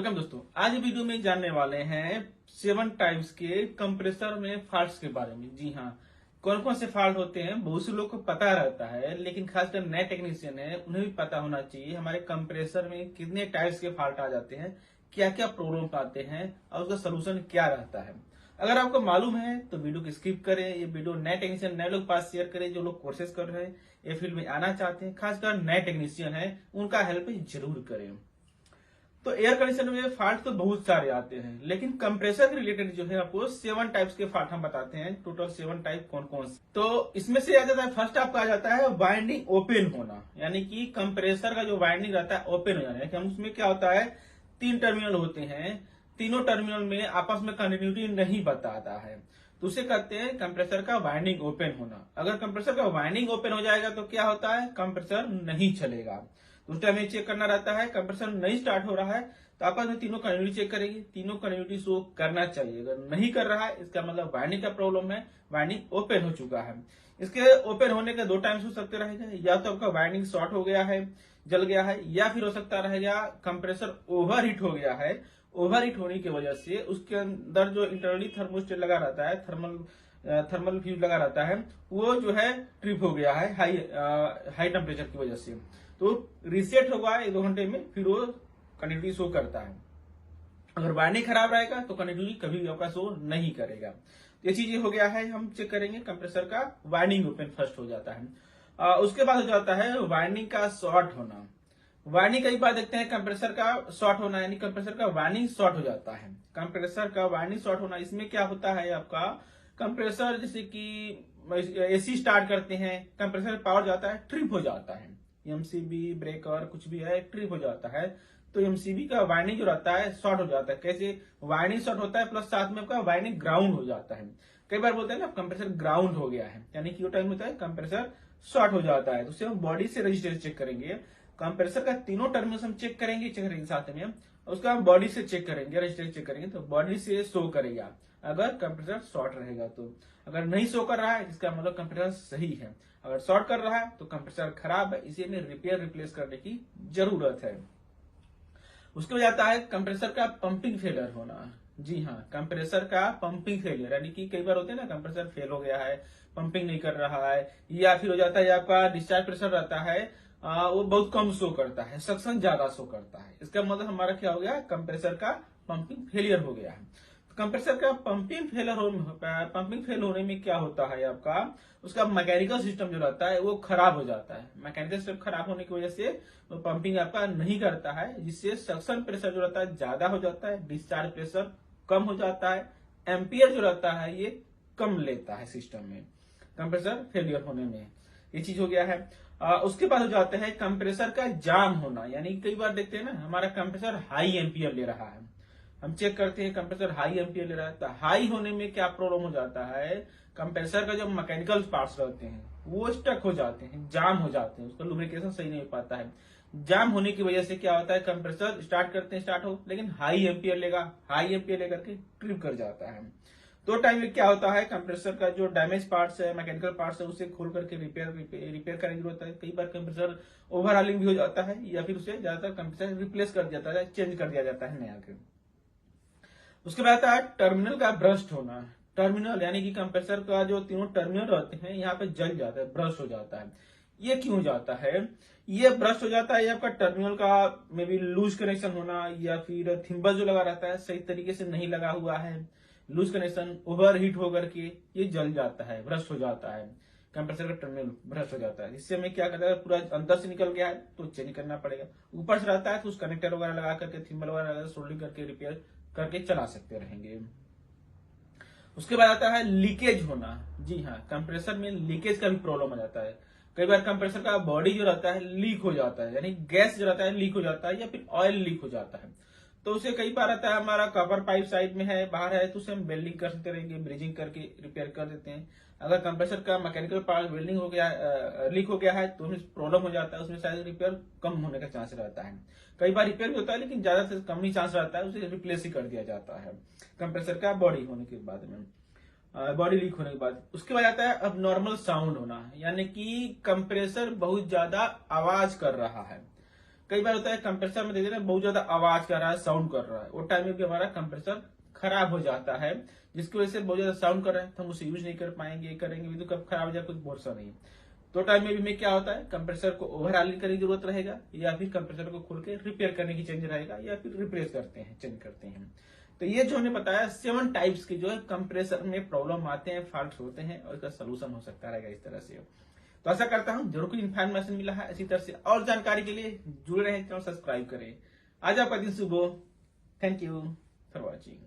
Welcome दोस्तों। आज video में जानने वाले हैं 7 टाइप्स के कंप्रेसर में फॉल्ट्स के बारे में। जी हाँ, कौन कौन से फॉल्ट होते हैं बहुत से लोग को पता रहता है, लेकिन खासकर नए टेक्नीशियन है उन्हें भी पता होना चाहिए हमारे कंप्रेसर में कितने टाइप्स के फॉल्ट आ जाते हैं, क्या क्या प्रॉब्लम आते हैं और उसका सोल्यूशन क्या रहता है। अगर आपको मालूम है तो वीडियो को स्किप करें। ये वीडियो नए टेक्नीशियन नए लोग पास शेयर करें जो लोग कोर्सेज कर रहे हैं, ये फील्ड में आना चाहते हैं, खासकर नए टेक्नीशियन है उनका हेल्प जरूर करें। तो एयर कंडीशनर में फॉल्ट तो बहुत सारे आते हैं, लेकिन कंप्रेसर के रिलेटेड जो है आपको 7 टाइप्स के फॉल्ट हम बताते हैं। टोटल 7 टाइप कौन कौन से। तो इसमें से आ जाता है फर्स्ट आपका आ जाता है वाइंडिंग ओपन होना, यानी कि कंप्रेसर का जो वाइंडिंग रहता है ओपन हो जाना है। हम उसमें क्या होता है 3 टर्मिनल होते हैं, तीनों टर्मिनल में आपस में कंटिन्यूटी नहीं बताता है, तो उसे कहते हैं कंप्रेसर का वाइंडिंग ओपन होना। अगर कंप्रेसर का वाइंडिंग ओपन हो जाएगा तो क्या होता है कंप्रेसर नहीं चलेगा। उस टाइम में चेक करना रहता है कंप्रेसर नहीं स्टार्ट हो रहा है तो आपस में तीनों कंटिन्यूटी चेक करेंगे, तीनों कंटिन्यूटी शो करना चाहिए। अगर नहीं कर रहा है इसका मतलब वाइंडिंग का प्रॉब्लम है, वाइंडिंग ओपन हो चुका है। इसके ओपन होने के 2 टाइम्स हो सकते रहेगा, या तो आपका वाइंडिंग शॉर्ट हो गया है, जल गया है, या फिर हो सकता रहेगा कंप्रेसर ओवर हीट हो गया है। ओवर हीट होने की वजह से उसके अंदर जो इंटरनली थर्मोस्टेट लगा रहता है, थर्मल फ्यूज लगा रहता है, वो जो है ट्रिप हो गया है हाई टेम्परेचर की वजह से। तो रीसेट होगा 1-2 घंटे में, फिर वो कंटिन्यूटी शो करता है। अगर वाइंडिंग खराब रहेगा तो कंटिन्यूटी कभी भी आपका शो नहीं करेगा। ये चीज हो गया है, हम चेक करेंगे कंप्रेसर का वाइंडिंग ओपन फर्स्ट हो जाता है। उसके बाद हो जाता है वाइंडिंग का शॉर्ट होना। वाइंडिंग कई बार देखते हैं कंप्रेसर का शॉर्ट होना, यानी कंप्रेसर का वाइंडिंग शॉर्ट हो जाता है। कंप्रेसर का वाइंडिंग शॉर्ट होना, इसमें क्या होता है आपका कंप्रेसर जैसे कि एसी स्टार्ट करते हैं, कंप्रेसर पावर जाता है, ट्रिप हो जाता है। एमसीबी ब्रेकर कुछ भी है ट्रिप हो जाता है, तो एमसीबी का वाइंडिंग जो रहता है शॉर्ट हो जाता है। कैसे वाइंडिंग शॉर्ट होता है प्लस साथ में आपका वाइंडिंग ग्राउंड हो जाता है। कई बार बोलते हैं ना कंप्रेसर ग्राउंड हो गया है, यानी कि वो टाइम होता है कंप्रेसर शॉर्ट हो जाता है। तो उसे हम बॉडी से रजिस्टर चेक करेंगे, कंप्रेसर का तीनों टर्मिनल हम चेक करेंगे साथ में, उसका हम बॉडी से चेक करेंगे, रजिस्टर चेक करेंगे तो बॉडी से शो करेगा अगर कंप्रेसर शॉर्ट रहेगा तो। अगर नहीं शो कर रहा है इसका मतलब कंप्रेसर सही है, अगर शॉर्ट कर रहा है तो कंप्रेसर खराब है, इसे में रिपेयर रिप्लेस करने की जरूरत है। उसके बाद आता है कंप्रेसर का पंपिंग फेलियर होना। जी हाँ, कंप्रेसर का पंपिंग फेलियर, यानी कि कई बार होते हैं ना कंप्रेसर फेल हो गया है, पंपिंग नहीं कर रहा है, या फिर हो जाता है आपका डिस्चार्ज प्रेशर रहता है वो बहुत कम शो करता है, सक्शन ज्यादा शो करता है। इसका मतलब हमारा क्या हो गया कंप्रेसर का पंपिंग फेलियर हो गया है। कंप्रेसर का पंपिंग फेल होने में क्या होता है आपका उसका मैकेनिकल सिस्टम जो रहता है वो खराब हो जाता है। मैकेनिकल सिस्टम खराब होने की वजह से वो पंपिंग आपका नहीं करता है, जिससे सक्शन प्रेशर जो रहता है ज्यादा हो जाता है, डिस्चार्ज प्रेशर कम हो जाता है, एम्पियर जो रहता है ये कम लेता है सिस्टम में कंप्रेसर फेलियर होने में। ये चीज हो गया है। उसके बाद हो जाता है कंप्रेसर का जाम होना, यानी कई बार देखते हैं ना हमारा कंप्रेसर हाई एम्पियर ले रहा है, हम चेक करते हैं कंप्रेसर हाई एम्पियर ले रहा है, तो हाई होने में क्या प्रॉब्लम हो जाता है कंप्रेसर का जो मैकेनिकल पार्ट्स रहते हैं वो स्टक हो जाते हैं, जाम हो जाते हैं, उसका लुब्रिकेशन सही नहीं हो पाता है। जाम होने की वजह से क्या होता है कंप्रेसर स्टार्ट करते हैं स्टार्ट हो, लेकिन हाई एम्पियर लेगा, हाई एम्पियर लेकर के ट्रिप कर जाता है। तो टाइम में क्या होता है कंप्रेसर का जो डैमेज पार्ट्स है, मैकेनिकल पार्ट्स है, उसे खोल करके रिपेयर करने की जरूरत है। कई बार कंप्रेसर ओवरहालिंग भी हो जाता है, या फिर उसे ज्यादातर कंप्रेसर रिप्लेस कर दिया जाता है, चेंज कर दिया जाता है नया के। उसके बाद आता है टर्मिनल का ब्रस्ट होना। टर्मिनल यानी कि कंप्रेसर का जो तीनों टर्मिनल रहते हैं यहाँ पे जल जाता है, ब्रस्ट हो जाता है। ये क्यों जाता है? ये ब्रस्ट हो जाता है ये आपका टर्मिनल का मे बी लूज कनेक्शन होना, या फिर थिम्बल जो लगा रहता है सही तरीके से नहीं लगा हुआ है, लूज कनेक्शन ओवर हीट होकर के ये जल जाता है, ब्रस्ट हो जाता है, कंप्रेसर का टर्मिनल ब्रस्ट हो जाता है। इससे हमें क्या करता है पूरा अंदर से निकल गया है तो चेंज करना पड़ेगा। ऊपर से रहता है तो उस कनेक्टर वगैरह लगा करके थिम्बल वगैरह सोल्डिंग करके रिपेयर करके चला सकते रहेंगे। उसके बाद आता है लीकेज होना। जी हाँ, कंप्रेसर में लीकेज का भी प्रॉब्लम आ जाता है। कई बार कंप्रेसर का बॉडी जो रहता है लीक हो जाता है, यानी गैस जो रहता है लीक हो जाता है, या फिर ऑयल लीक हो जाता है। तो उसे कई बार आता है हमारा कवर पाइप साइड में है, बाहर है, तो उसे हम वेल्डिंग कर सकते रहेंगे, ब्रिजिंग करके रिपेयर कर देते हैं। अगर कंप्रेसर का मैकेनिकल पार्ट वेल्डिंग हो गया लीक हो गया है तो उसमें प्रॉब्लम हो जाता है, उसमें शायद रिपेयर कम होने का चांस रहता है। कई बार रिपेयर भी होता है लेकिन ज्यादा से कम ही चांस रहता है, उसे रिप्लेस ही कर दिया जाता है कंप्रेसर का बॉडी होने के बाद में, बॉडी लीक होने के बाद। उसके बाद आता है अब नॉर्मल साउंड होना, यानी कि कंप्रेसर बहुत ज्यादा आवाज कर रहा है। कई बार होता है कंप्रेसर में देखिए ना बहुत ज्यादा आवाज कर रहा है, साउंड कर रहा है, वो टाइम में भी हमारा कंप्रेसर खराब हो जाता है, जिसकी वजह से बहुत ज्यादा साउंड कर रहा है तो हम उसे यूज नहीं कर पाएंगे, करेंगे भी तो कब खराब हो जाए कुछ भरोसा नहीं। तो टाइम में भी में क्या होता है, कंप्रेसर को ओवरहालिंग करने की जरूरत रहेगा, या फिर कंप्रेसर को खोल के रिपेयर करने की चेंज रहेगा, या फिर रिप्लेस करते हैं, चेंज करते हैं। तो ये जो हमने बताया 7 टाइप्स के जो है कंप्रेसर में प्रॉब्लम आते हैं, फॉल्ट होते हैं, और इसका सोल्यूशन हो सकता रहेगा इस तरह से। तो आशा करता हूं जरूर कुछ इन्फॉर्मेशन मिला है। इसी तरह से और जानकारी के लिए जुड़े रहें, चैनल सब्सक्राइब करें। आज आपका दिन शुभ हो। Thank you for watching.